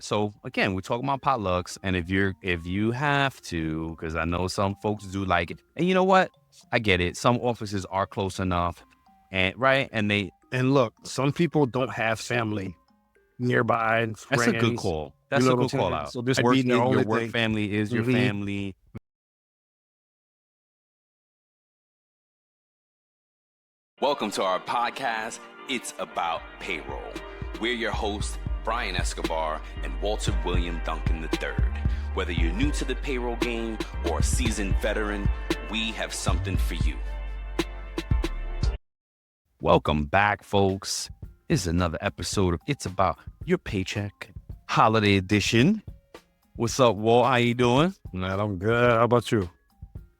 So again, we're talking about potlucks, and if you have to, because I know some folks do like it, and you know what, I get it. Some offices are close enough, and right, and And look, some people don't have family nearby, that's a good friends. call. You That's know a what I'm good call saying? out. So this being their Your only work thing. family is your Mhm. family. Welcome to our podcast. It's about payroll. We're your hosts, Brian Escobar and Walter William Duncan III. Whether you're new to the payroll game or a seasoned veteran, we have something for you. Welcome back, folks. This is another episode of It's About Your Paycheck, Holiday Edition. What's up, Walt? How you doing? Man, I'm good. How about you?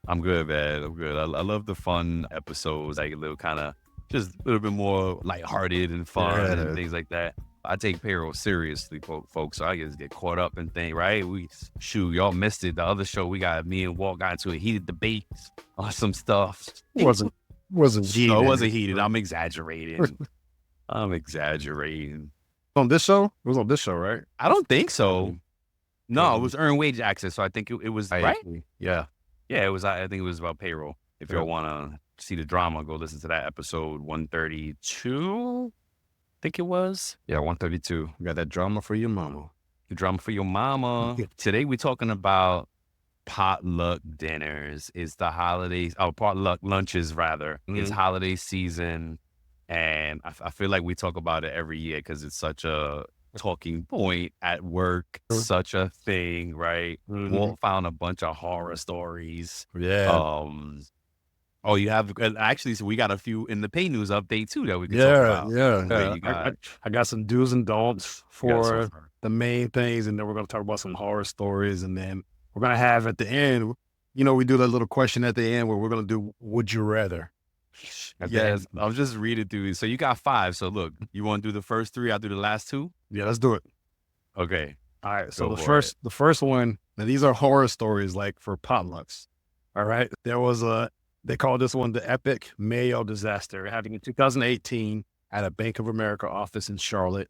I'm good, man. I'm good. I love the fun episodes, like a little kind of just a little bit more lighthearted and fun and things like that. I take payroll seriously, folks. So I just get caught up in things, right? Y'all missed it. The other show, me and Walt got into a heated debate on some stuff. It wasn't heated. No, it wasn't heated. I'm exaggerating. I'm exaggerating. On this show? It was on this show, right? I don't think so. No, it was earned wage access. So I think it was, IAP. right? Yeah. Yeah, it was. I think it was about payroll. If y'all want to see the drama, go listen to that episode 132. I think it was. Yeah, 132. We got that drama for your mama. The drama for your mama. Today we're talking about potluck dinners. It's the holidays. Oh, potluck lunches rather. It's holiday season, and I feel like we talk about it every year because it's such a talking point at work, such a thing, right? Walt found a bunch of horror stories. Yeah. Oh, you have actually, so we got a few in the pay news update too that we can talk about. Yeah. I got some do's and don'ts for the main things, and then we're going to talk about some horror stories, and then we're going to have at the end, we do that little question at the end where we're going to do would you rather. Yes, I'll just read it through. So you got 5. So look, you want to do the first 3? I'll do the last 2. Yeah, let's do it. Okay. All right. So the first one, now these are horror stories like for potlucks. All right. They call this one the epic Mayo disaster happening in 2018 at a Bank of America office in Charlotte.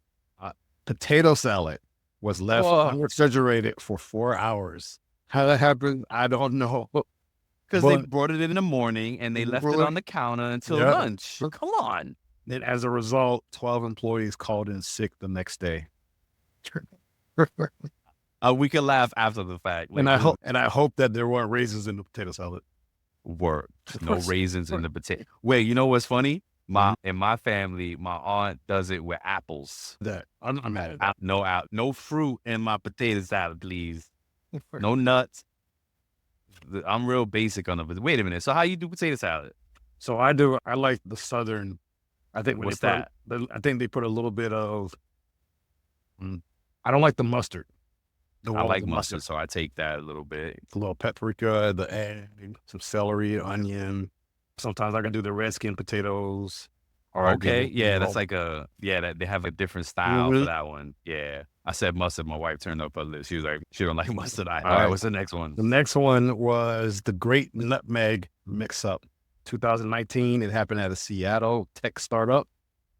Potato salad was left unrefrigerated for 4 hours. How that happened, I don't know. Because they brought it in the morning and they left it on the counter until lunch. Come on. And as a result, 12 employees called in sick the next day. We can laugh after the fact. Like, and I hope that there weren't raisins in the potato salad. No raisins in the potato. Wait, you know what's funny? In my family, my aunt does it with apples. I'm mad at that. No fruit in my potato salad, please. No nuts. I'm real basic on it. But wait a minute. So how you do potato salad? So I like the Southern. I think what's that? I think they put a little bit of. I don't like the mustard. I like mustard, so I take that a little bit. A little paprika, the egg, some celery, onion. Sometimes I can do the red skin potatoes. Okay, yeah, that's like that they have a different style for that one. Yeah, I said mustard. My wife turned up her list. She was like, she don't like mustard. All right, what's the next one? The next one was the Great Nutmeg Mix-Up. 2019, it happened at a Seattle tech startup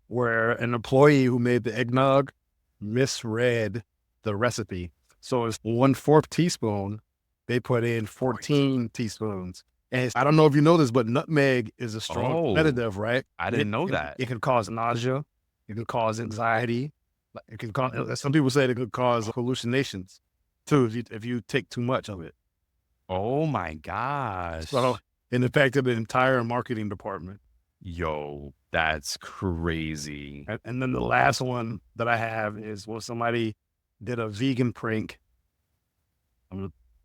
where an employee who made the eggnog misread the recipe. So it's 1/4 teaspoon. They put in 14 teaspoons. And I don't know if you know this, but nutmeg is a strong sedative, right? I didn't know that. It can cause nausea. It can cause anxiety. It can cause, some people say it could cause hallucinations too if you take too much of it. Oh my gosh. So it affected the entire marketing department. Yo, that's crazy. And then the last one that I have is when somebody did a vegan prank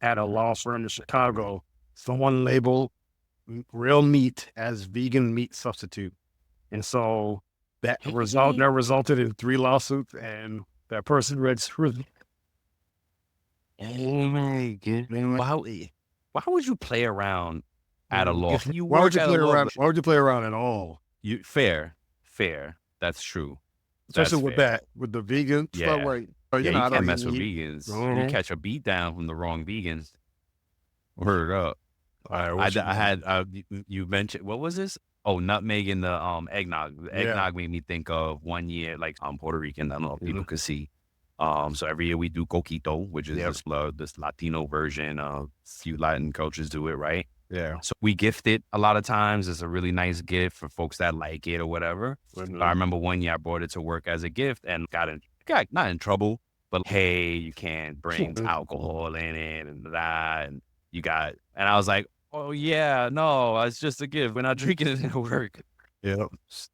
at a law firm in Chicago. Someone labeled real meat as vegan meat substitute. And so that resulted in 3 lawsuits, and that person read through. Oh my goodness. Why would you play around at a law firm? Why would you play around? Why would you play around at all? Fair. That's true. Especially with the vegan stuff. Right? You can't mess with vegans. You catch a beat down from the wrong vegans. Word up. All right, I had you mentioned, what was this? Oh, nutmeg in the eggnog. The eggnog made me think of one year, like I'm Puerto Rican. I don't know if people could see. So every year we do coquito, which is this Latino version of few Latin cultures do it, right? Yeah. So we gift it a lot of times. It's a really nice gift for folks that like it or whatever. Mm-hmm. I remember one year I brought it to work as a gift and got not in trouble, but hey, you can't bring alcohol in it and that. And and I was like, oh yeah, no, it's just a gift. We're not drinking it at work. Yeah.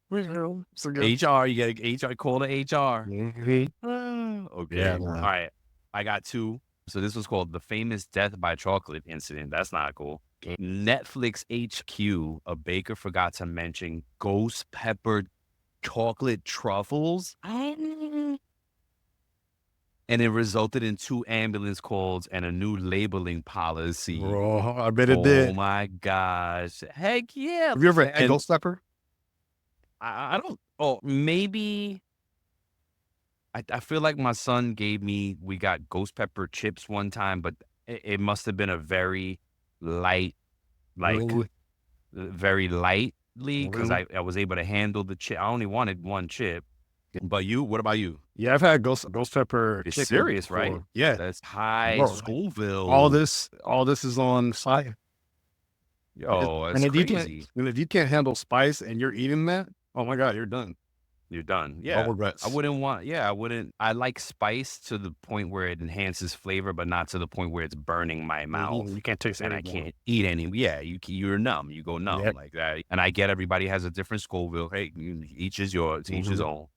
HR, you got HR, call the HR. Okay. Yeah, All right. I got two. So this was called the famous death by chocolate incident. That's not cool. Netflix HQ, a baker forgot to mention ghost peppered chocolate truffles. And it resulted in 2 ambulance calls and a new labeling policy. Bro, I bet it did. Oh my gosh. Heck yeah. Have you ever had ghost pepper? I don't, maybe. I feel like my son we got ghost pepper chips one time, but it must have been a very light, very lightly, because I was able to handle the chip. I only wanted one chip. But what about you? Yeah, I've had ghost pepper. It's serious, before. right? Yeah. That's high Scoville. All this is on fire. Yo, that's crazy. If you can't handle spice and you're eating that, oh my God, you're done. You're done. Yeah. No regrets. I like spice to the point where it enhances flavor, but not to the point where it's burning my mouth. You can't taste and anything. I can't eat any. Yeah, you're numb. You go numb like that. And I get everybody has a different Scoville. Hey, each is yours, each his own.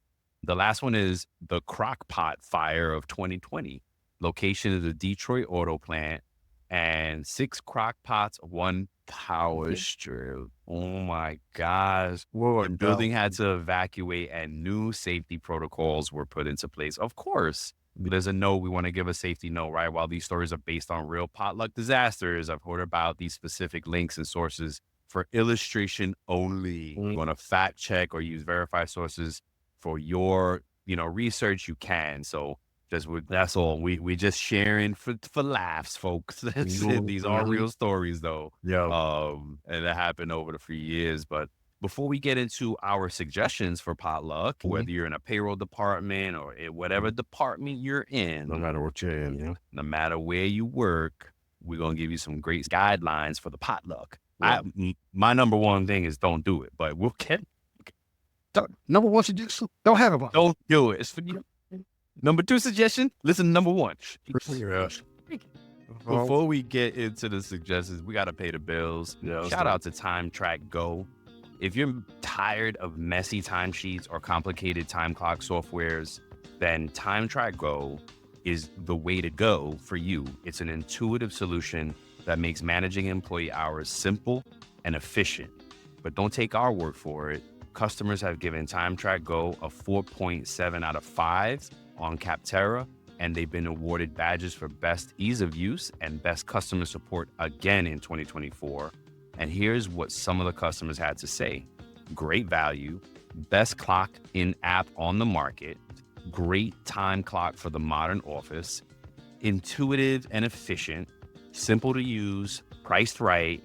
The last one is the Crockpot Fire of 2020. Location of the Detroit auto plant, and 6 crock pots, 1 power strip. Oh my gosh. The building had to evacuate and new safety protocols were put into place. Of course, there's a note. We want to give a safety note, right? While these stories are based on real potluck disasters, I've heard about these specific links and sources for illustration only. You want to fact check or use verified sources for your, research, you can. So that's all. We just sharing for laughs, folks. That's it. These are real stories, though. Yeah. And that happened over the few years. But before we get into our suggestions for potluck, whether you're in a payroll department or whatever department you're in, no matter what you're in, no matter where you work, we're gonna give you some great guidelines for the potluck. Yeah. My number one thing is don't do it, but we'll get. Number one suggestion: don't have it. Don't do it. It's for you. Number 2 suggestion, listen to number 1. Before we get into the suggestions, we got to pay the bills. Shout out to TimeTrakGO. If you're tired of messy timesheets or complicated time clock softwares, then TimeTrakGO is the way to go for you. It's an intuitive solution that makes managing employee hours simple and efficient. But don't take our word for it. Customers have given TimeTrakGO a 4.7 out of 5 on Capterra, and they've been awarded badges for best ease of use and best customer support again in 2024. And here's what some of the customers had to say. Great value, best clock in app on the market, great time clock for the modern office, intuitive and efficient, simple to use, priced right,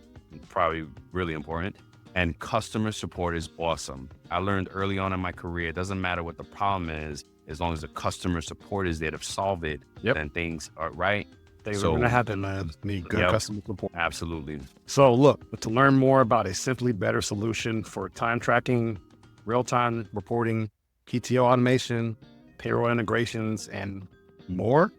probably really important, and customer support is awesome. I learned early on in my career, it doesn't matter what the problem is, as long as the customer support is there to solve it, then things are right. Things are going to happen, man. Need good customer support. Absolutely. So look, to learn more about a simply better solution for time tracking, real-time reporting, PTO automation, payroll integrations, and more,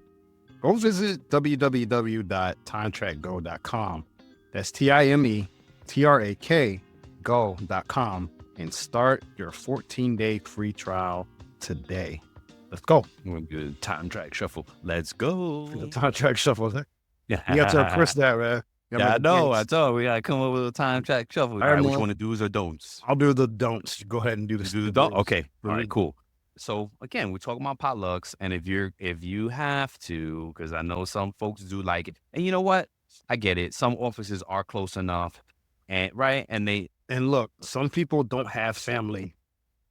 go visit www.timetrakgo.com. That's TimeTrakgo.com and start your 14-day free trial today. Let's go. We're good. Time track shuffle. Let's go. The time track shuffle. Yeah. You got to tell Chris that, man. Yeah, I know. I told we got to come up with a time track shuffle. All right, which one to do's or don'ts? I'll do the don'ts. Go ahead and do the don't. Okay. All right, cool. So again, we're talking about potlucks, and if you have to, because I know some folks do like it, and you know what? I get it. Some offices are close enough, and look, some people don't have family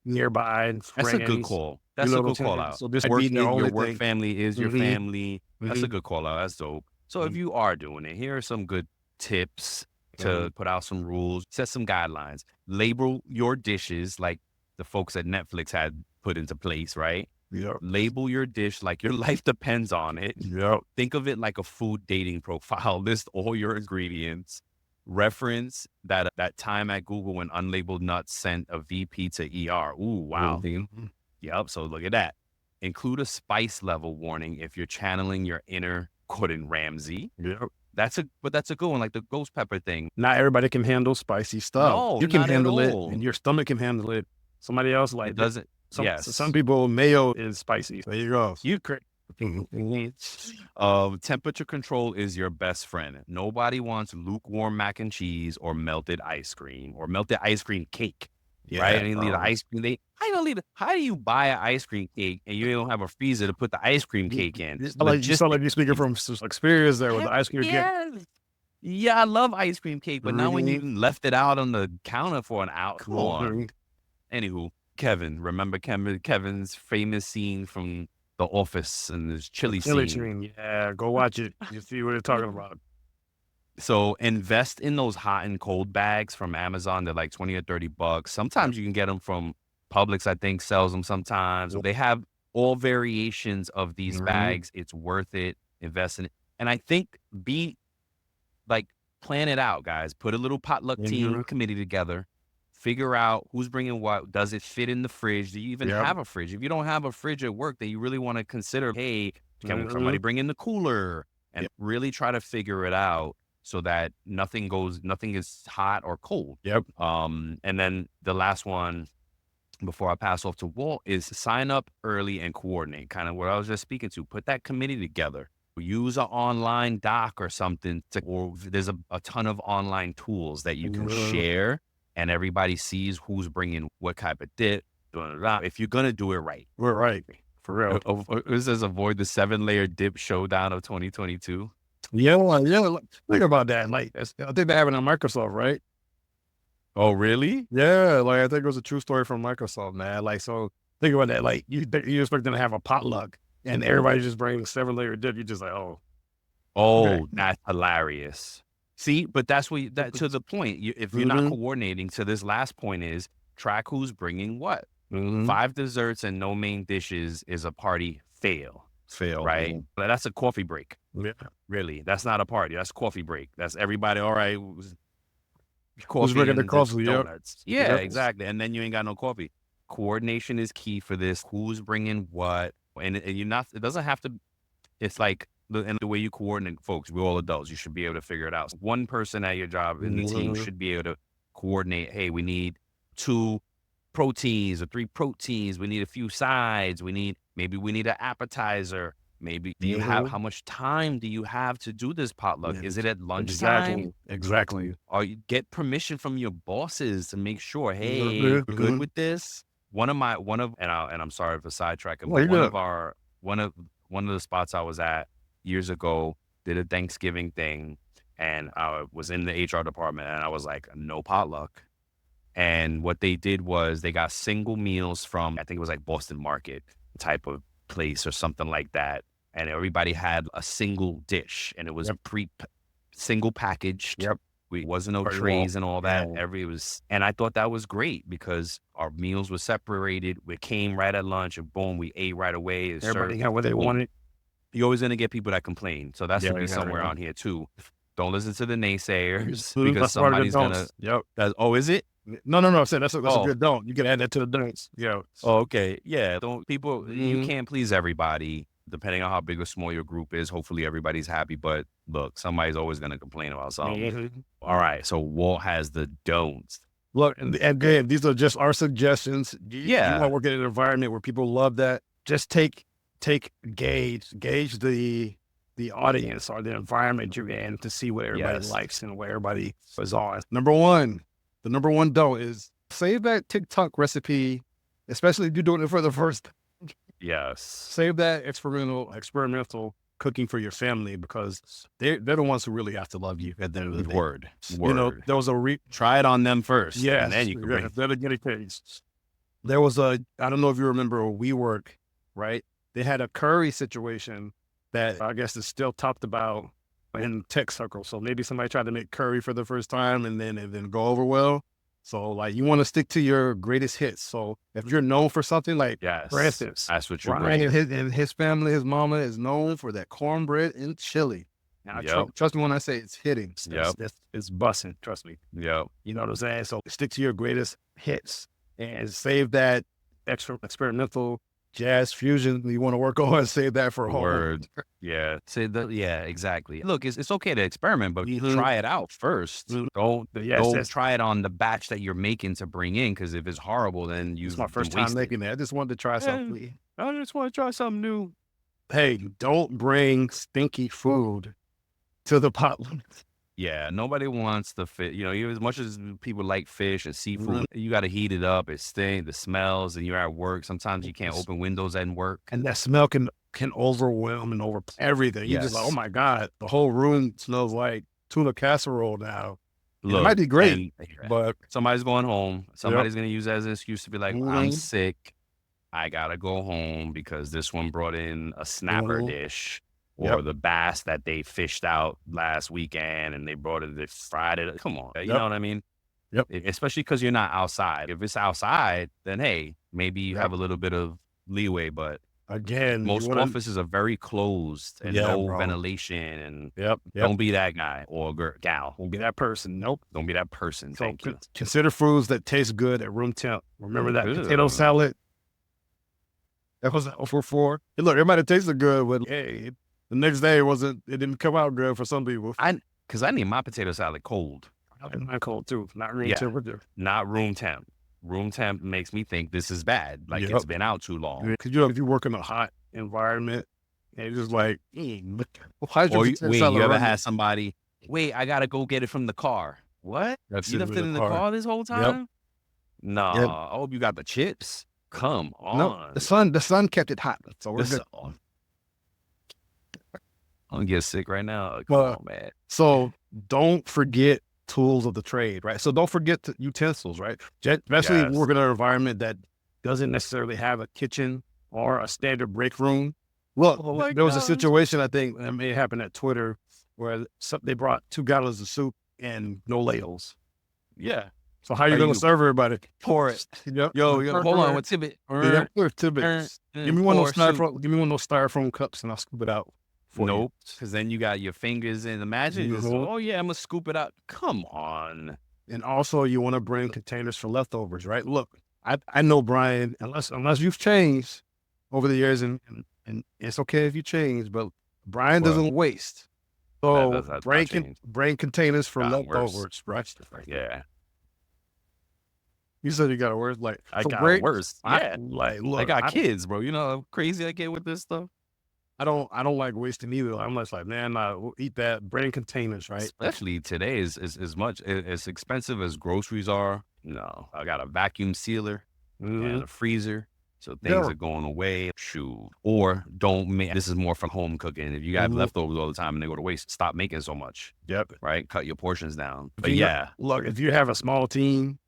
nearby. That's a good call. That's a good call out. So this your work family is your family. That's a good call out. That's dope. So if you are doing it, here are some good tips to put out some rules, set some guidelines, label your dishes like the folks at Netflix had put into place, right? Yep. Label your dish like your life depends on it. Yep. Think of it like a food dating profile. List all your ingredients. Reference that time at Google when unlabeled nuts sent a VP to ER. Ooh, wow. Mm-hmm. Yep. So look at that. Include a spice level warning if you're channeling your inner Gordon Ramsay. Yep. That's a good one, like the ghost pepper thing. Not everybody can handle spicy stuff. No, You can not at handle it, all. and your stomach can handle it. Somebody else like It doesn't. Some people, mayo is spicy. There you go. You crazy. Temperature control is your best friend. Nobody wants lukewarm mac and cheese or melted ice cream cake. Yeah, right? And the ice cream. How do you buy an ice cream cake and you don't have a freezer to put the ice cream cake in? You sound like you're speaking from experience there with the ice cream cake. Yeah, I love ice cream cake, but now when you left it out on the counter for an hour, come on. Anywho, Kevin, remember Kevin's famous scene from The Office and his chili scene? Yeah, go watch it. You see what they're talking about. So invest in those hot and cold bags from Amazon. They're like $20 or $30. Sometimes you can get them from Publix, I think sells them sometimes. They have all variations of these bags. It's worth it. Invest in it. And I think plan it out, guys. Put a little potluck team committee together. Figure out who's bringing what. Does it fit in the fridge? Do you even have a fridge? If you don't have a fridge at work, then you really want to consider, hey, can somebody bring in the cooler? And really try to figure it out so that nothing is hot or cold. Yep. And then the last one before I pass off to Walt is sign up early and coordinate. Kind of what I was just speaking to. Put that committee together. Use an online doc or something, or there's a ton of online tools that you can share, and everybody sees who's bringing what type of dip. If you're gonna do it right, we're right for real. It says avoid the 7-layer dip showdown of 2022. Yeah. Think about that. Like, I think they have it on Microsoft, right? Oh, really? Yeah. Like, I think it was a true story from Microsoft, man. Like, so think about that. Like, you expect them to have a potluck. And everybody just brings 7-layer dip. You're just like, that's hilarious. See, but that's to the point. If you're not coordinating, to this last point is track who's bringing what. 5 desserts and no main dishes is a party fail, right? But that's a coffee break. Yeah, really, that's not a party. That's a coffee break. That's everybody. All right, who's bringing the coffee? Donuts. Yeah, exactly. And then you ain't got no coffee. Coordination is key for this. Who's bringing what? And you're not, it doesn't have to, it's like the way you coordinate folks, we're all adults. You should be able to figure it out. One person at your job in the team should be able to coordinate. Hey, we need 2 proteins or 3 proteins. We need a few sides. Maybe we need an appetizer. Maybe how much time do you have to do this potluck? Is it at lunchtime? Exactly. Or you get permission from your bosses to make sure, hey, we're good with this. And I'm sorry for sidetracking, but one of the spots I was at years ago did a Thanksgiving thing, and I was in the HR department, and I was like, no potluck. And what they did was they got single meals from, I think it was like Boston Market type of place or something like that, and everybody had a single dish, and it was single packaged. Yep. It wasn't no trays and all that. And I thought that was great because our meals were separated. We came right at lunch and boom, we ate right away. Everybody got what they wanted. You're always going to get people that complain. So that should be somewhere on here too. Don't listen to the naysayers because somebody's going to. Yep. Is it? No. I said that's a good don't. You can add that to the don'ts. Yeah. Oh, okay. Yeah. You can't please everybody. Depending on how big or small your group is, hopefully everybody's happy. But look, somebody's always going to complain about something. All right. So Walt has the don'ts. Look, and again, these are just our suggestions. You want to work in an environment where people love that. Just gauge the audience or the environment you're in to see what everybody likes and what everybody is on. The number one don't is save that TikTok recipe, especially if you're doing it for the first time. Yes. Save that experimental cooking for your family because they're the ones who really have to love you at the end of the day. Word. You know, there was try it on them first. Yeah. And then you can bring they're the guinea pigs. There was I don't know if you remember WeWork, right? They had a curry situation that I guess is still talked about in tech circles. So maybe somebody tried to make curry for the first time and then it didn't go over well. So like you want to stick to your greatest hits. So if you're known for something, like for Yes, instance, that's what you're Brian bringing. and his family, his mama is known for that cornbread and chili. Now, Yep, trust me when I say it's hitting. yep, It's busting. Trust me. yep. You know what I'm saying? So stick to your greatest hits and save that extra experimental jazz fusion you want to work on. Save that for home. Word. Yeah. Yeah, exactly. Look, it's okay to experiment, but Mhm. try it out first. Mhm. Don't Yes, don't that's try it on the batch that you're making to bring in, because if it's horrible, then it's you've my been first time wasted. making that. I just wanted to try Yeah, something. I just want to try something new. Hey, don't bring stinky food to the potluck. Yeah, nobody wants the fish. As much as people like fish and seafood, you got to heat it up. It stinks, the smells, and you're at work. Sometimes you can't open windows at work. And that smell can overwhelm and over everything. You just like, oh Yes. my God, the whole room smells like tuna casserole now. And it might Look, be great, and but somebody's going home. yep. Somebody's going to use that as an excuse to be like, I'm Mhm. sick. I got to go home because this one brought in a snapper Mhm. dish or Yep. the bass that they fished out last weekend and they brought it, they fried it. Come on. You Yep. know what I mean? Yep. Especially because you're not outside. If it's outside, then hey, maybe you Yep. have a little bit of leeway, but Again, you most want to, offices are very closed and yeah, no bro. ventilation. And Yep. don't be that guy or gal. Won't be that person. Nope. Don't be that person. So Thank you. consider foods that taste good at room temp. Remember that potato Ugh. salad? That was 0 for 4. Hey, look, it might have tasted good, but hey, the next day it didn't come out good for some people. Because I need my potato salad cold. And mine cold too, not room Yeah. temperature. Not room temp. Room temp makes me think this is bad. Like Yep. it's been out too long. Because if you work in a hot environment, and it's just like, how's your Or potato wait, salad you ever running? had somebody, wait, I gotta go get it from the car. What? That's You left it in the car this whole time? Nah, Yep. I hope you got the chips. Come No, on. the sun kept it hot, so we're good. I'm gonna get sick right now. Come Well, on, man. So don't forget tools of the trade, right? So don't forget the utensils, right? Especially if you Yes. work in an environment that doesn't necessarily have a kitchen or a standard break room. Look, Oh my there was a gosh. situation, I think, that may happen at Twitter, where they brought 2 gallons of soup and no ladles. Yeah. So how you Are going you to serve everybody? pour it? Yep. Yo, hold on with Tibbet. Yeah, with tidbits. Give me one of those styrofoam. Give me one of those styrofoam cups, and I'll scoop it out for you. Nope, because then you got your fingers in. Imagine this. Mhm. Oh yeah, I'm gonna scoop it out. Come on. And also, you want to bring containers for leftovers, right? Look, I know Brian, unless you've changed over the years, and it's okay if you change, but Brian Well, doesn't waste. So that's bring not changed. bring containers for Gotten worse. leftovers, right? Yeah, You said you got worse. Like I so got bring, worse. Yeah, look, I got kids, bro. You know how crazy I get with this stuff. I don't like wasting either. I'm just like, man, we'll eat that. Bring containers, right? Especially today is as much as expensive as groceries are. No, I got a vacuum sealer and a freezer. So things Yeah. are going away. Shoot. Or don't make, this is more from home cooking. If you got leftovers all the time and they go to waste, stop making so much. Yep. Right? Cut your portions down. If But you yeah. look, if you have a small team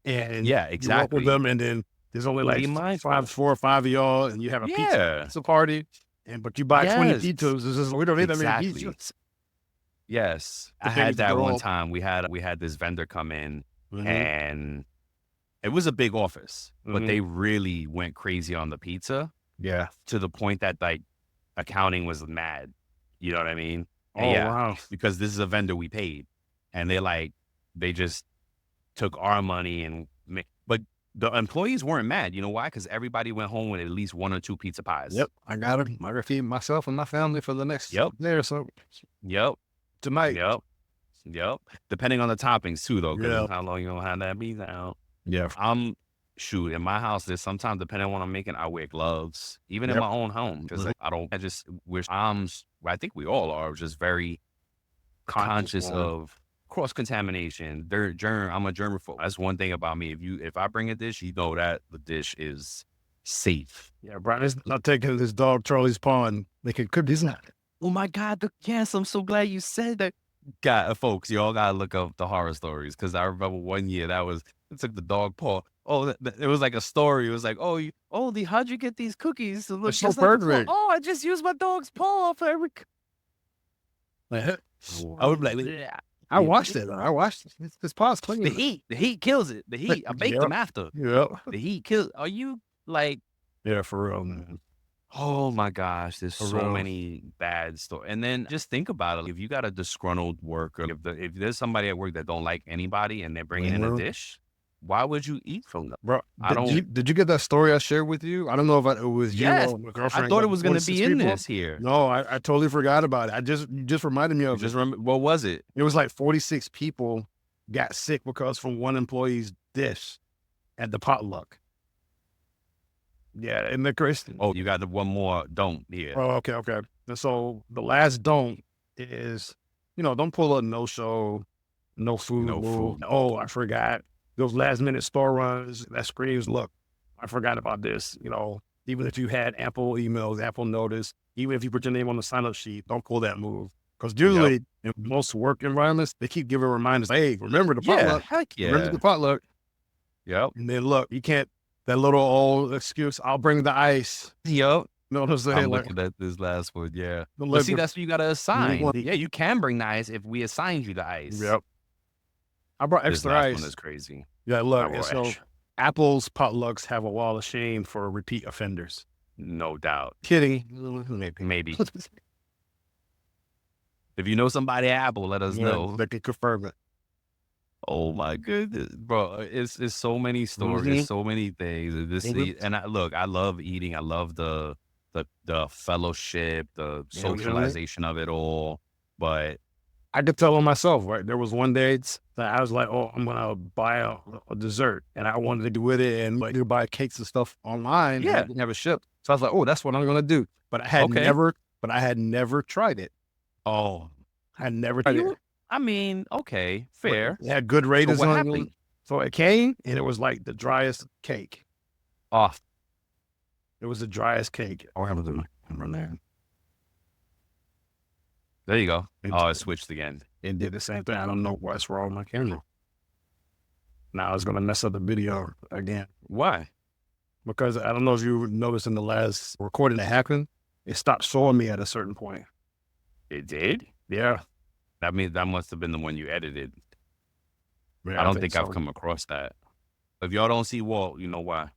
and Yeah, you work exactly. with them, and then there's only Be mindful. 4 or 5 of y'all, and you have a pizza party, but you buy 20 Yes. pizzas. It's just, we don't need that many Exactly. pizzas. Yes. The I thing had is, that they're one all- time. We had this vendor come in Mhm. and it was a big office, but Mhm. they really went crazy on the pizza Yeah. to the point that like accounting was mad. You know what I mean? And Oh, yeah, wow. because this is a vendor we paid, and they just took our money but the employees weren't mad. You know why? Because everybody went home with at least 1 or 2 pizza pies. Yep. I got it. I gotta feed myself and my family for the next Yep. day or so. Yep. Tonight. Yep. Depending on the toppings too, though, because Yeah. how long you gonna have that pizza out. Yeah. Shoot, in my house, there's sometimes, depending on what I'm making, I wear gloves, even in Yep. my own home, because I think we all are just very conscious one. of cross-contamination, germ. I'm a germaphobe. That's one thing about me. If I bring a dish, you know that the dish is safe. Yeah, Brian is not taking his dog Charlie's paw and making cookies. Not. Oh my God, yes, I'm so glad you said that. God, folks, you all gotta look up the horror stories, because I remember one year it took the dog paw. Oh, it was like a story. It was like, how'd you get these cookies to look It's so just like the paw? perfect. Oh, I just used my dog's paw for every. Like, I would be like, yeah. I watched it. This pot's clean. The heat kills it. The heat. I baked them after. Yep. The heat kills. Are you like? Yeah, for real, man. Oh my gosh, there's For so real. many bad stories. And then just think about it. If you got a disgruntled worker, if there's somebody at work that don't like anybody and they're bringing in a dish, why would you eat from them? Bro, did you get that story I shared with you? I don't know if it was you or my girlfriend. I thought it was going to be in this here. No, I totally forgot about it. You just reminded me of it. What was it? It was like 46 people got sick because from one employee's dish at the potluck. Yeah, in the Christian. Oh, you got the one more don't here. Oh, okay. And so the last don't is, don't pull a no-show, no food. Oh, I forgot. Those last minute store runs that screams, look, I forgot about this. Even if you had ample emails, ample notice, even if you put your name on the sign-up sheet, don't pull that move. Because usually in most work environments, they keep giving reminders, hey, remember the potluck. Heck yeah. Remember the potluck. Yep. And then look, you can't, that little old excuse, I'll bring the ice. Yep. You know what I'm saying? I'm looking at this last one, yeah. But see, that's what you got to assign. Yeah, you can bring the ice if we assigned you the ice. Yep. I brought extra this last ice. One is crazy. Yeah, look, so Apple's potlucks have a wall of shame for repeat offenders. No doubt. Kidding. Maybe. If you know somebody at Apple, let us know. They can confirm it. Oh my goodness, bro! It's so many stories, so many things. And I love eating. I love the fellowship, the socialization of it all. But I could tell on myself, right? There was one day that I was like, oh, I'm gonna buy a dessert, and I wanted to do with it, and like to buy cakes and stuff online. Yeah, and I didn't have it shipped, so I was like, oh, that's what I'm gonna do. But I had never tried it. Oh, I never tried it. I mean, okay, fair. It had good ratings on it. So it came, and it was like the driest cake. Oh, it was the driest cake. Oh, I have to run there. There you go. It switched again. It did the same thing. I don't know what's wrong with my camera. Now it's going to mess up the video again. Why? Because I don't know if you noticed in the last recording that happened, it stopped showing me at a certain point. It did? Yeah. That means that must have been the one you edited. Yeah, I don't think I've come across that. If y'all don't see Walt, you know why.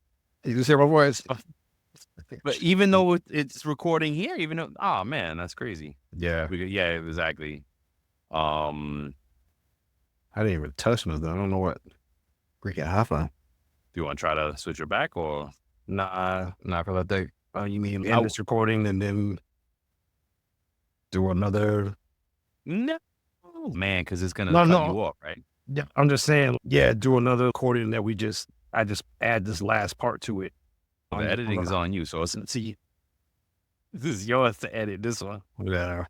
You just hear my voice. But even though it's recording here, oh man, that's crazy. Yeah. Yeah, exactly. I didn't even touch nothing. I don't know what freaking happened. Do you want to try to switch it back or? Nah, for that day. You mean end this recording and then do another? No, man, because it's gonna cut you off, right? Yeah, I'm just saying. Yeah, do another recording that I just add this last part to it. The editing is on you, so it's see. This is yours to edit this one. Yeah.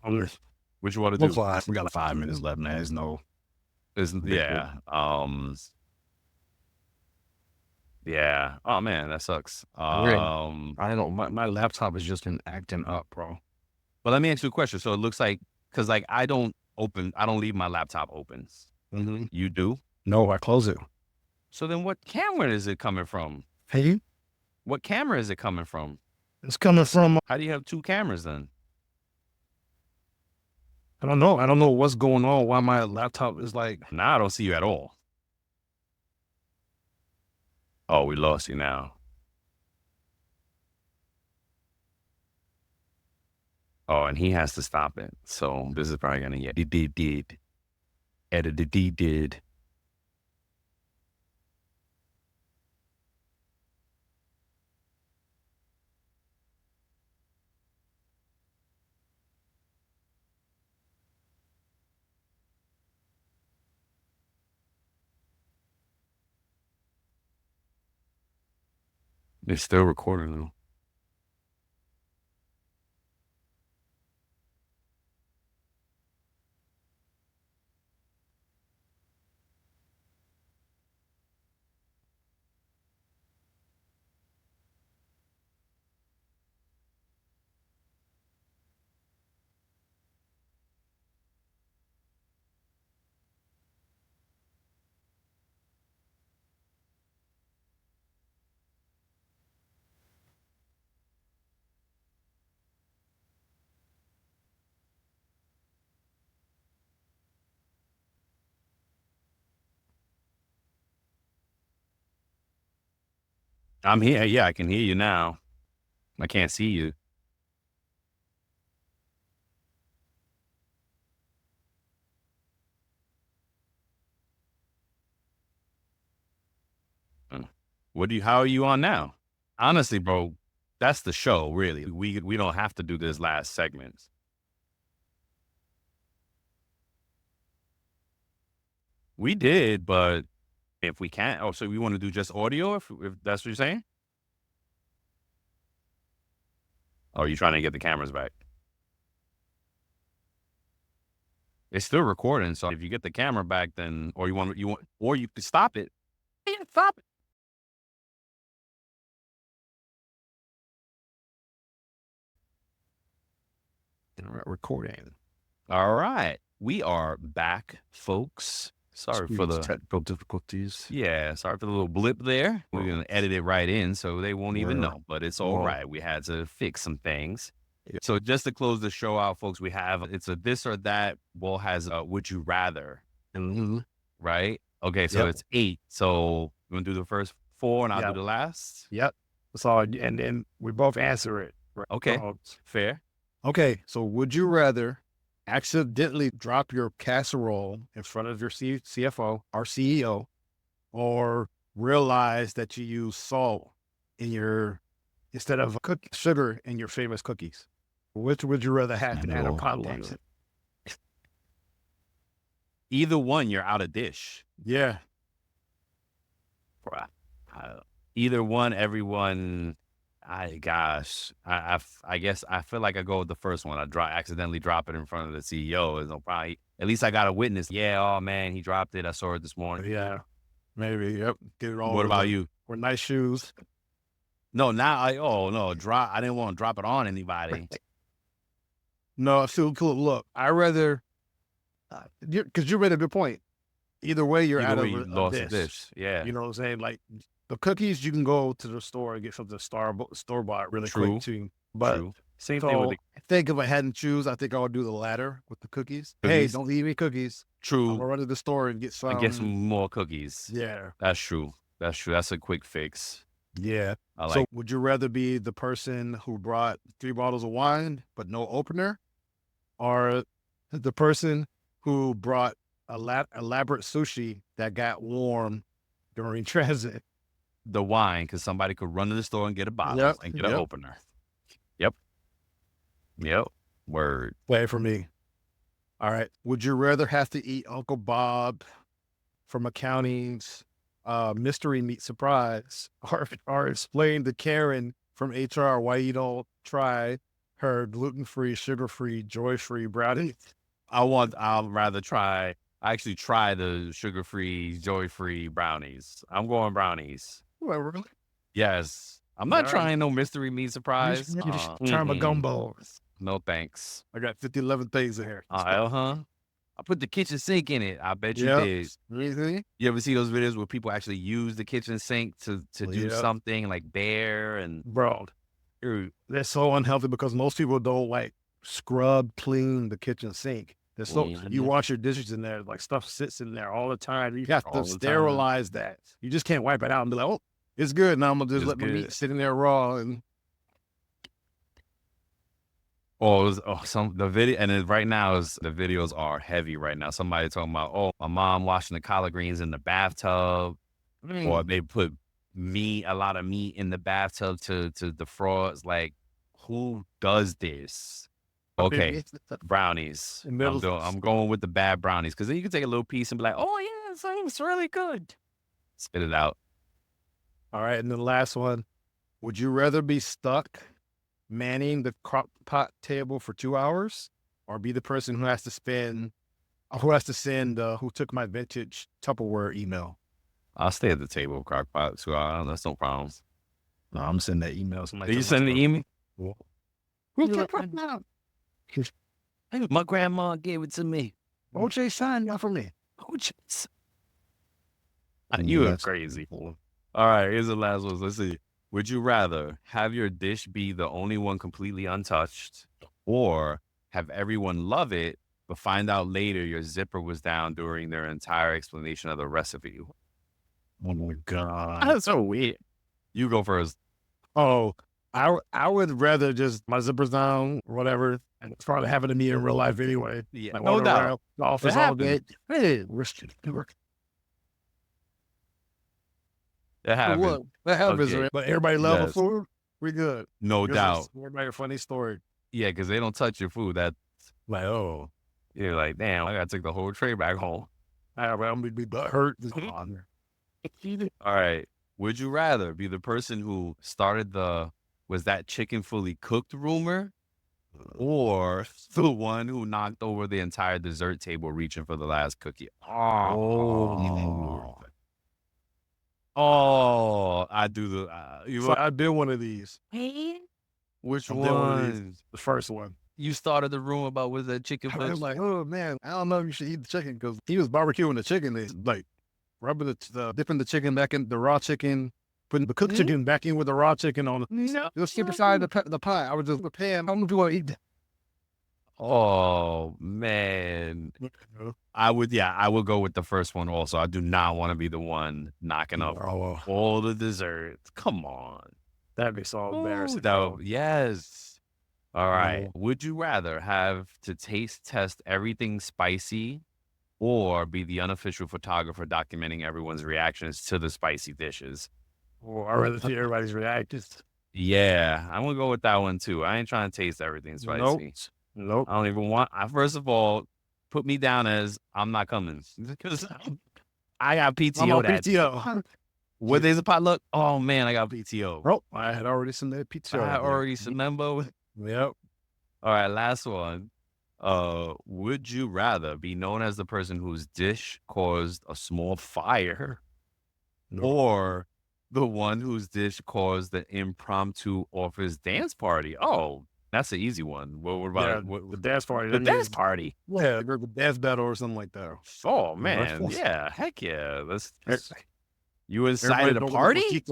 What you want to do? We got 5 minutes left now. There's no. Yeah. Yeah. Oh man, that sucks. I don't know. My laptop has just been acting up, bro. But let me ask you a question. So it looks like, because like I don't leave my laptop open. Mm-hmm. You do? No, I close it. So then what camera is it coming from? Hey? What camera is it coming from? It's coming from. How do you have 2 cameras then? I don't know. I don't know what's going on. Why my laptop is like. Now I don't see you at all. Oh, we lost you now. Oh, and he has to stop it. So this is probably gonna get did. Edited did. It's still recording though. I'm here. Yeah, I can hear you now. I can't see you. How are you on now? Honestly, bro, that's the show, really. We don't have to do this last segment. We did, but if we can't, oh, so we want to do just audio if that's what you're saying? Or are you trying to get the cameras back? It's still recording, so if you get the camera back, then or you could stop it. Yeah, stop it. Recording. All right. We are back, folks. Sorry for the technical difficulties. Yeah, sorry for the little blip there. We're going to edit it right in so they won't even know, but it's all right. We had to fix some things. Yeah. So just to close the show out, folks, it's a this or that. Will has a would you rather, right? Okay, so it's 8. So you want to do the first 4 and I'll do the last? Yep. So, and then we both answer it. Right? Okay, fair. Okay, so would you rather accidentally drop your casserole in front of your CFO or CEO, or realize that you use salt instead of sugar in your famous cookies? Which would you rather happen at a potluck? Either one, you're out of dish. Yeah. Either one, everyone. I guess I feel like I go with the first one. Accidentally drop it in front of the CEO. Is no problem. At least I got a witness. Yeah, oh man, he dropped it. I saw it this morning. Yeah, maybe. Yep. Get it all. What about you? Or nice shoes. No, I didn't want to drop it on anybody. No, still cool. Look, I rather because you made a good point. Either way, you're out of a dish. Yeah, you know what I'm saying. Like the cookies, you can go to the store and get something store bought really quick too. But same thing with I think if I hadn't choose, I think I would do the latter with the cookies. Hey, don't leave me cookies. True. I'm gonna run to the store and get some. And get some more cookies. Yeah, that's true. That's a quick fix. Yeah. So would you rather be the person who brought 3 bottles of wine but no opener, or the person who brought elaborate sushi that got warm during transit? The wine, because somebody could run to the store and get a bottle and get an opener. Yep. Word. Play for me. All right. Would you rather have to eat Uncle Bob from accounting's mystery meat surprise, or explain to Karen from HR why you don't try her gluten-free, sugar-free, joy-free brownies? I'll rather actually try the sugar-free, joy-free brownies. I'm going brownies. Well, really? Yes. I'm not trying no mystery meat surprise. You just try my gumbos. No thanks. I got 11 things in here. I put the kitchen sink in it. I bet you did. Really? You ever see those videos where people actually use the kitchen sink to do something like bear and bro? They're so unhealthy because most people don't like scrub clean the kitchen sink. You wash your dishes in there, like stuff sits in there all the time. You have to sterilize that. You just can't wipe it out and be like, oh, it's good. Now I'm gonna just let my meat sit in there raw and. The video, and right now the videos are heavy right now. Somebody talking about, my mom washing the collard greens in the bathtub, or they put a lot of meat in the bathtub to defrost. Like, who does this? Okay, brownies. I'm going with the bad brownies because then you can take a little piece and be like, oh yeah, it's really good. Spit it out. All right, and then the last one: would you rather be stuck manning the Crockpot table for 2 hours, or be the person who has to send who took my vintage Tupperware email? I'll stay at the table, Crockpot. So that's no problem. No, I'm sending that email. Did you send the email? Who took Crockpot? My grandma gave it to me. OJ signed y'all for me. OJ. You are crazy. All right, here's the last one. Let's see. Would you rather have your dish be the only one completely untouched, or have everyone love it, but find out later your zipper was down during their entire explanation of the recipe? Oh my God. That's so weird. You go first. Oh, I would rather just my zippers down or whatever, and it's probably happened to me in real life anyway. Yeah, Like no walking doubt. around the office It all day. happens. Hey, we're still working. It happens. What? That happens, Okay. right? But everybody love the Yes. food. We good. No doubt. Everybody a funny story. Yeah, because they don't touch your food. That Like, oh, you're like, damn, I gotta take the whole tray back home. I'm gonna be butt hurt. All right. Would you rather be the person who started was that chicken fully cooked rumor, or the one who knocked over the entire dessert table reaching for the last cookie? Oh, I do So I did one of these. which I did one of these. one? The first one. You started the rumor about was that chicken I was foot? like, oh man, I don't know if you should eat the chicken because he was barbecuing the chicken. It's like rubbing dipping the chicken back in the raw chicken, putting the cooked chicken back in with the raw chicken on. Just keep aside the pie. I was just preparing. How many people want to eat that? Oh man. I would go with the first one also. I do not want to be the one knocking up all the desserts. Come on. That'd be so embarrassing. Yes. All right. Would you rather have to taste test everything spicy or be the unofficial photographer documenting everyone's reactions to the spicy dishes? Well, I'd rather see everybody's reactions. Yeah, I'm going to go with that one too. I ain't trying to taste everything spicy. Nope. I don't even want, first of all, put me down as I'm not coming because I got PTO. I'm on PTO. What day's a potluck? Oh man, I got PTO. Bro, I had already submitted PTO. I had already submitted. Yep. All right, last one. Would you rather be known as the person whose dish caused a small fire, or the one whose dish caused the impromptu office dance party? Oh, that's an easy one. What about the dance party? The dance party. Yeah, the dance battle or something like that. Oh man, yeah, heck yeah. You incited a party?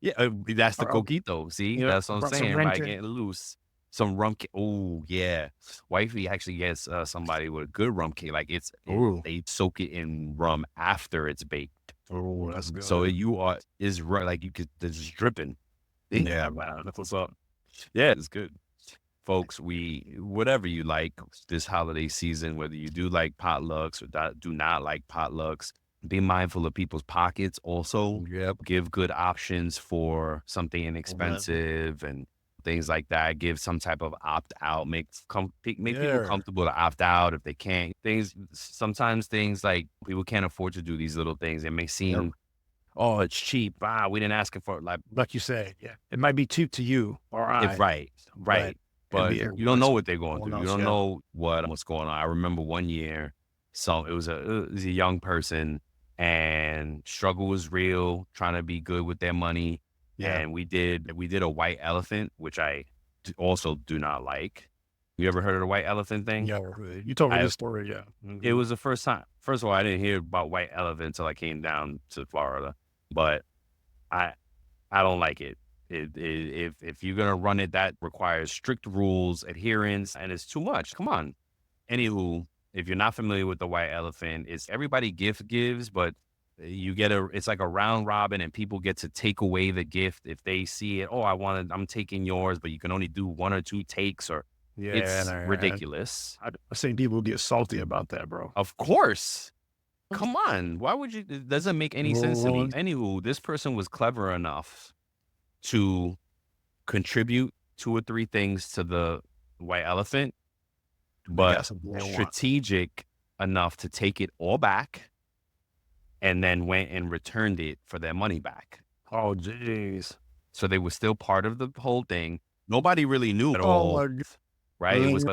Yeah, that's the coquito. See, that's what I'm saying. Everybody getting loose. Some rum cake. Oh yeah, wifey actually gets somebody with a good rum cake. Like they soak it in rum after it's baked. Oh, that's good. So is like you could it's dripping. Yeah, man, that's what's up. Yeah, it's good, folks. Whatever you like this holiday season, whether you do like potlucks or do not like potlucks. Be mindful of people's pockets also. Give good options for something inexpensive and things like that. Give some type of opt-out. Make people comfortable to opt out if they can't. Sometimes things like people can't afford to do these little things. It may seem, oh, it's cheap. We didn't ask for it. Like you say, it might be cheap to you or I. Right. But you don't know what they're going through. You don't know what's going on. I remember one year, it was a young person, and struggle was real, trying to be good with their money. Yeah. And we did a white elephant, which I also do not like. You ever heard of the white elephant thing? Yeah, you told me this story. Yeah, It was the first time. First of all, I didn't hear about white elephant until I came down to Florida, but I don't like it. If you're gonna run it, that requires strict rules, adherence, and it's too much. Come on. Anywho, if you're not familiar with the white elephant, it's everybody gives, but you get it's like a round robin, and people get to take away the gift if they see it. Oh, I'm taking yours, but you can only do one or two takes, or it's ridiculous. I've seen people get salty about that, bro. Of course. Come on. Why would you? It doesn't make any sense to me. Anywho, this person was clever enough to contribute 2 or 3 things to the white elephant, but strategic enough to take it all back, and then went and returned it for their money back. Oh, jeez. So they were still part of the whole thing. Nobody really knew at all, right?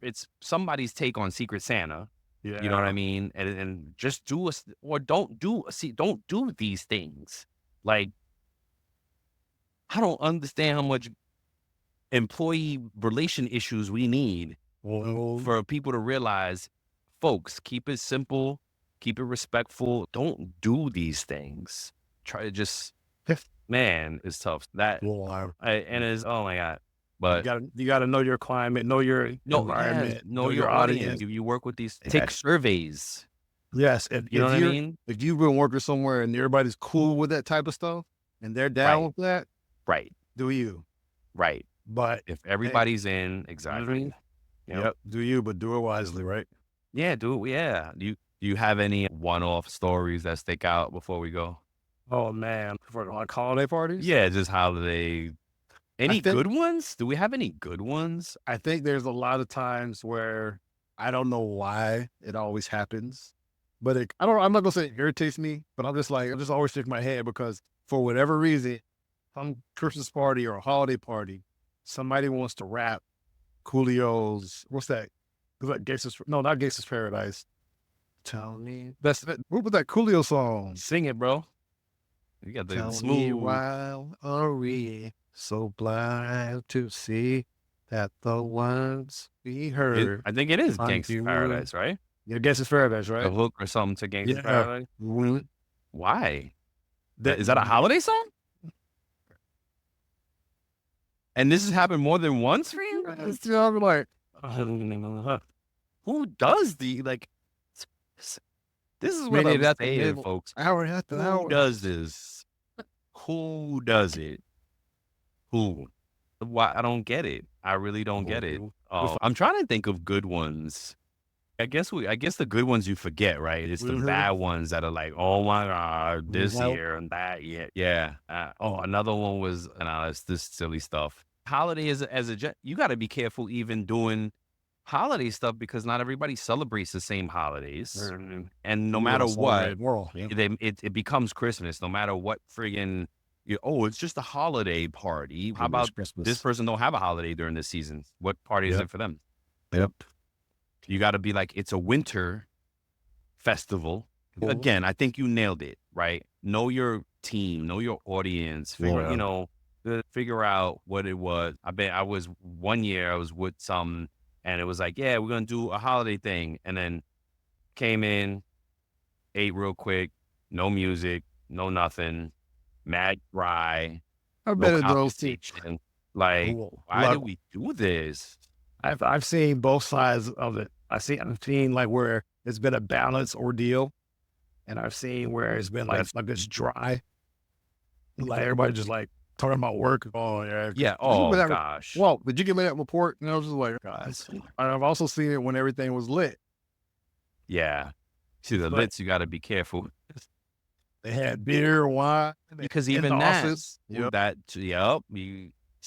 It's somebody's take on Secret Santa. Yeah. You know what I mean? And just don't do these things. Like, I don't understand how much employee relation issues we need for people to realize, folks, keep it simple, keep it respectful. Don't do these things. Try to just, man, it's tough. And it's, oh my God. But you got to know your climate, know your environment, know your audience. You work with these, take surveys. Yes. You know what I mean? If you've been working somewhere and everybody's cool with that type of stuff, and they're down with that, Right. do you? Right. But if everybody's in, exactly. Yep. Do you, but do it wisely, right? Yeah, do it. Yeah. Do you have any one-off stories that stick out before we go? Oh man, for like holiday parties? Yeah, just holiday. Any think- good ones? Do we have any good ones? I think there's a lot of times where I don't know why it always happens, but I'm not gonna say it irritates me, but I'm just always shaking my head because for whatever reason, some Christmas party or a holiday party, somebody wants to rap Coolio's, what's that? Was that not Gangsta's Paradise. Tell me. What was that Coolio song? Sing it, bro. You got the Tell me smooth. why are we so blind to see that the ones we heard? I think it is on Gangsta's you. Paradise, right? Yeah, Gangsta's Paradise, right? A hook or something to Gangsta's Yeah. Paradise. Mhm. Why? Is that a holiday song? And this has happened more than once for you? I'm like, Who does this is what Maybe I'm that's the saying, middle. folks. hour after Who hour. does this? Who does it? Who? Why? I don't get it. I really don't get it. I'm trying to think of good ones. I guess the good ones you forget, right? It's the bad ones that are like, oh my God, this year and that year. Yeah. Another one was, it's this silly stuff. Holiday you got to be careful even doing holiday stuff because not everybody celebrates the same holidays. And no matter what, it becomes Christmas. No matter what friggin', it's just a holiday party. How about this person don't have a holiday during this season? What party is it for them? Yep. You got to be like, it's a winter festival. Again, I think you nailed it, right? Know your team, know your audience, figure out what it was. One year I was with some, and it was like, yeah, we're going to do a holiday thing. And then came in, ate real quick, no music, no nothing, mad dry. I bet it those conversation. Like, why did we do this? I've seen both sides of it. I've seen like where it's been a balanced ordeal, and I've seen where it's been like it's dry. Like everybody just like talking about work. Oh yeah, yeah. Oh gosh. Well, did you give me that report? And I was just like, guys. I've also seen it when everything was lit. Yeah. See the lits, you got to be careful. They had beer, wine, because even that, office. See,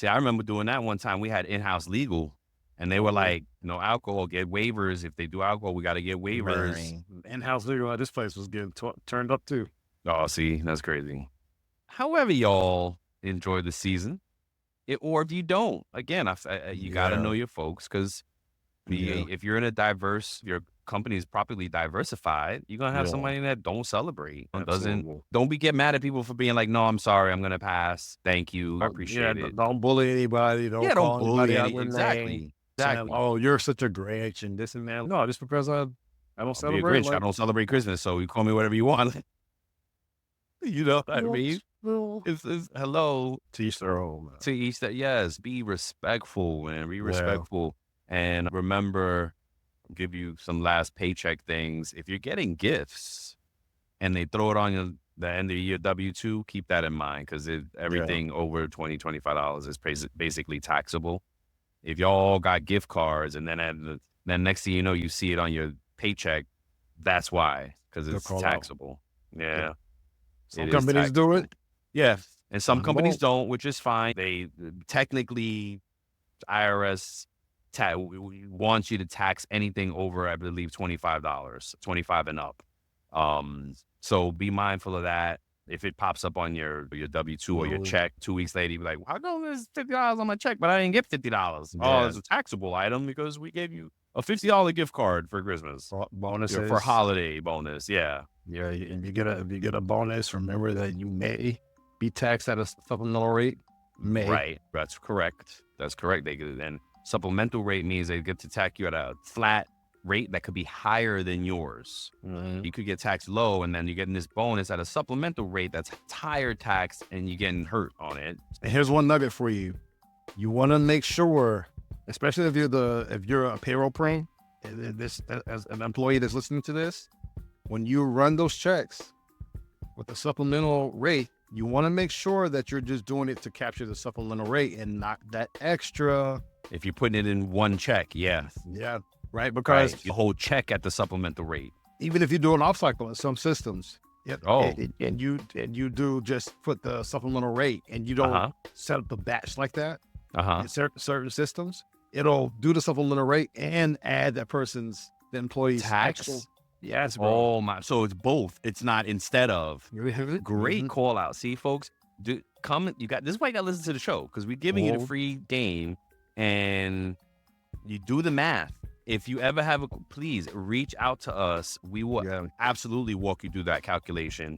I remember doing that one time. We had in-house legal. And they were like, no alcohol, get waivers. If they do alcohol, we got to get waivers. In-house legal at this place was getting turned up too. Oh, see, that's crazy. However y'all enjoy the season, or if you don't, again, you got to know your folks because if you're in your company is properly diversified, you're going to have somebody that don't celebrate. Don't get mad at people for being like, no, I'm sorry, I'm going to pass. Thank you. I appreciate it. Don't bully anybody. Don't bully anybody. Exactly. Saying, oh, you're such a Grinch and this and that. No, just because I don't celebrate. I don't celebrate Christmas, so you call me whatever you want. You know what I mean? It's hello. To each their own. To each that, yes. Be respectful, man. Be respectful. And remember, I'll give you some last paycheck things. If you're getting gifts and they throw it on the end of the year W-2, keep that in mind because everything over $20, $25 is basically taxable. If y'all got gift cards and then next thing you know, you see it on your paycheck, that's why, because it's taxable. Yeah. Some companies do it. Yeah. And some companies don't, which is fine. They technically, IRS wants you to tax anything over, I believe, $25, 25 and up. So be mindful of that. If it pops up on your W-2 or your check 2 weeks later, you be like, how come there's $50 on my check, but I didn't get $50? Yeah. Oh, it's a taxable item because we gave you a $50 gift card for Christmas. Bonuses. For holiday bonus, yeah. Yeah, and you get a bonus, remember that you may be taxed at a supplemental rate. Right, that's correct. And supplemental rate means they get to tax you at a flat rate that could be higher than yours. You could get taxed low, and then you're getting this bonus at a supplemental rate that's higher tax, and you're getting hurt on it. And here's one nugget for you: you want to make sure, especially if you're a payroll prime, as an employee that's listening to this, when you run those checks with a supplemental rate, You want to make sure that you're just doing it to capture the supplemental rate and not that extra. If you're putting it in one check, yeah. Yeah, right. Because the whole check at the supplemental rate. even if you do an off cycle in some systems, Oh. and you do just put the supplemental rate and you don't set up the batch like that in certain systems, it'll do the supplemental rate and add that person's, the employee's tax. actual. Yes, bro. Oh my! So it's both. It's not instead of. Great call out. See, folks, come. You got this. Is why you got to listen to the show, because we're giving you the free game, and you do the math. If you ever have please reach out to us. We will absolutely walk you through that calculation.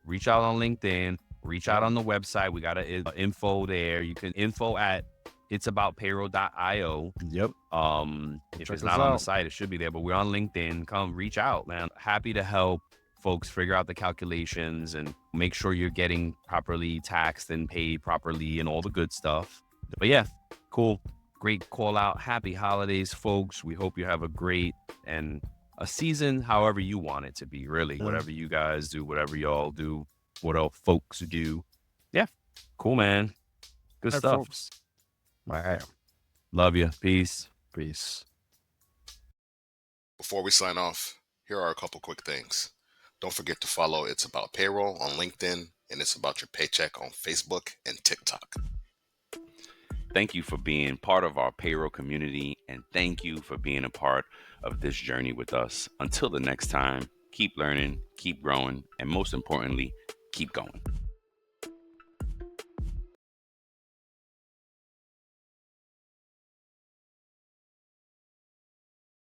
Reach out on LinkedIn. Reach out on the website. We got an info there. You can info at itsaboutpayroll.io. Yep. If it's not on the site, it should be there, but we're on LinkedIn. Come reach out, man. Happy to help folks figure out the calculations and make sure you're getting properly taxed and paid properly and all the good stuff. But yeah, cool. Great call out. Happy holidays, folks. We hope you have a great and a season, however you want it to be, really. Whatever you guys do, whatever y'all do, what all folks do. Yeah. Cool, man. Good stuff. Folks. All right. Love you. Peace. Peace. Before we sign off, here are a couple quick things. Don't forget to follow It's About Payroll on LinkedIn and It's About Your Paycheck on Facebook and TikTok. Thank you for being part of our payroll community, and thank you for being a part of this journey with us. Until the next time, keep learning, keep growing, and most importantly, keep going.